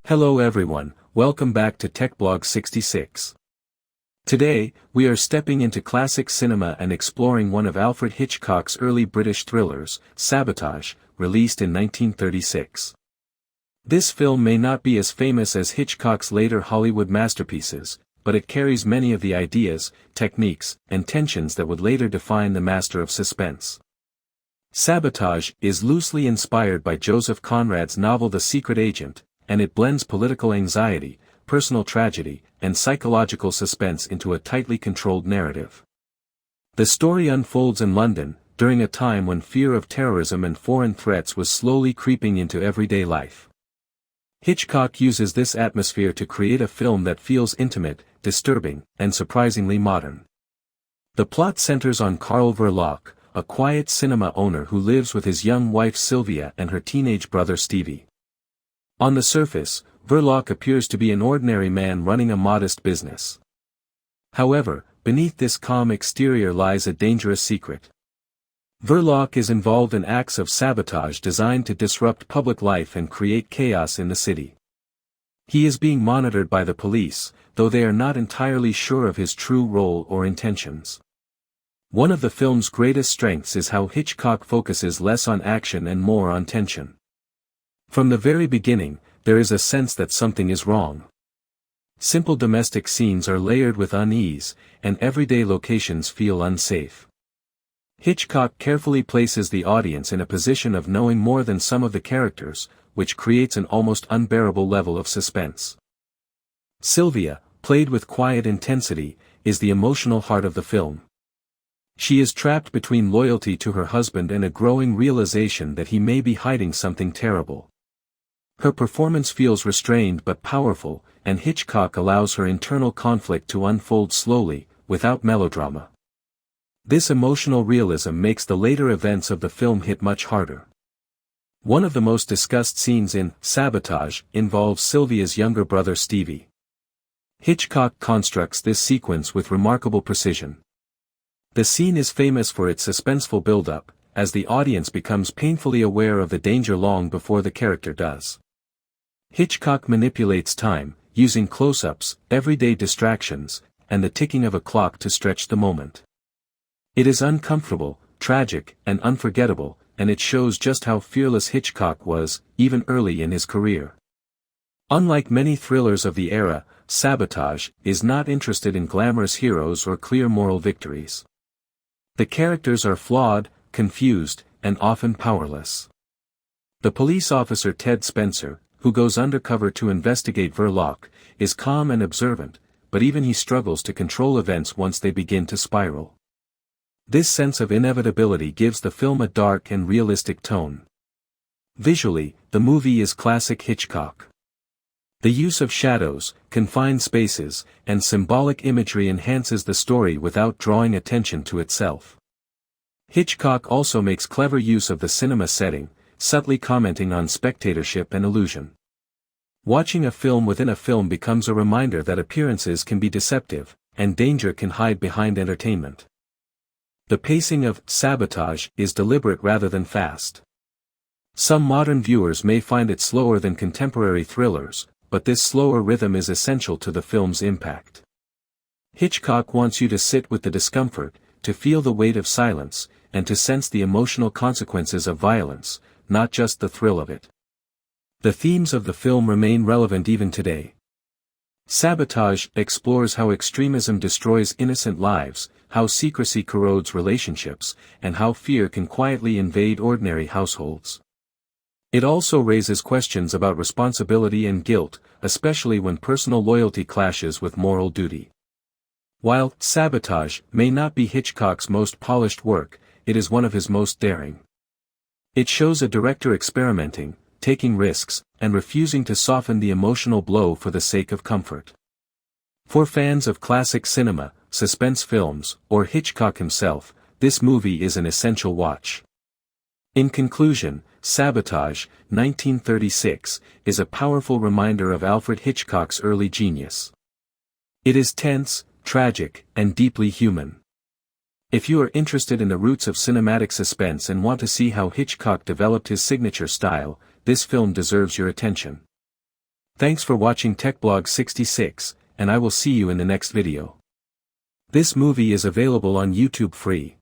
Hello everyone, welcome back to TechBlog 66. Today, we are stepping into classic cinema and exploring one of Alfred Hitchcock's early British thrillers, Sabotage, released in 1936. This film may not be as famous as Hitchcock's later Hollywood masterpieces, but it carries many of the ideas, techniques, and tensions that would later define the Master of Suspense. Sabotage is loosely inspired by Joseph Conrad's novel The Secret Agent, and it blends political anxiety, personal tragedy, and psychological suspense into a tightly controlled narrative. The story unfolds in London, during a time when fear of terrorism and foreign threats was slowly creeping into everyday life. Hitchcock uses this atmosphere to create a film that feels intimate, disturbing, and surprisingly modern. The plot centers on Karl Verloc, a quiet cinema owner who lives with his young wife Sylvia and her teenage brother Stevie. On the surface, Verloc appears to be an ordinary man running a modest business. However, beneath this calm exterior lies a dangerous secret. Verloc is involved in acts of sabotage designed to disrupt public life and create chaos in the city. He is being monitored by the police, though they are not entirely sure of his true role or intentions. One of the film's greatest strengths is how Hitchcock focuses less on action and more on tension. From the very beginning, there is a sense that something is wrong. Simple domestic scenes are layered with unease, and everyday locations feel unsafe. Hitchcock carefully places the audience in a position of knowing more than some of the characters, which creates an almost unbearable level of suspense. Sylvia, played with quiet intensity, is the emotional heart of the film. She is trapped between loyalty to her husband and a growing realization that he may be hiding something terrible. Her performance feels restrained but powerful, and Hitchcock allows her internal conflict to unfold slowly, without melodrama. This emotional realism makes the later events of the film hit much harder. One of the most discussed scenes in Sabotage involves Sylvia's younger brother Stevie. Hitchcock constructs this sequence with remarkable precision. The scene is famous for its suspenseful build-up, as the audience becomes painfully aware of the danger long before the character does. Hitchcock manipulates time, using close-ups, everyday distractions, and the ticking of a clock to stretch the moment. It is uncomfortable, tragic, and unforgettable, and it shows just how fearless Hitchcock was, even early in his career. Unlike many thrillers of the era, Sabotage is not interested in glamorous heroes or clear moral victories. The characters are flawed, confused, and often powerless. The police officer Ted Spencer, who goes undercover to investigate Verloc, is calm and observant, but even he struggles to control events once they begin to spiral. This sense of inevitability gives the film a dark and realistic tone. Visually, the movie is classic Hitchcock. The use of shadows, confined spaces, and symbolic imagery enhances the story without drawing attention to itself. Hitchcock also makes clever use of the cinema setting, subtly commenting on spectatorship and illusion. Watching a film within a film becomes a reminder that appearances can be deceptive, and danger can hide behind entertainment. The pacing of Sabotage is deliberate rather than fast. Some modern viewers may find it slower than contemporary thrillers, but this slower rhythm is essential to the film's impact. Hitchcock wants you to sit with the discomfort, to feel the weight of silence, and to sense the emotional consequences of violence, not just the thrill of it. The themes of the film remain relevant even today. Sabotage explores how extremism destroys innocent lives, how secrecy corrodes relationships, and how fear can quietly invade ordinary households. It also raises questions about responsibility and guilt, especially when personal loyalty clashes with moral duty. While Sabotage may not be Hitchcock's most polished work, it is one of his most daring. It shows a director experimenting, taking risks, and refusing to soften the emotional blow for the sake of comfort. For fans of classic cinema, suspense films, or Hitchcock himself, this movie is an essential watch. In conclusion, Sabotage, 1936, is a powerful reminder of Alfred Hitchcock's early genius. It is tense, tragic, and deeply human. If you are interested in the roots of cinematic suspense and want to see how Hitchcock developed his signature style, this film deserves your attention. Thanks for watching TechBlog 66, and I will see you in the next video. This movie is available on YouTube free.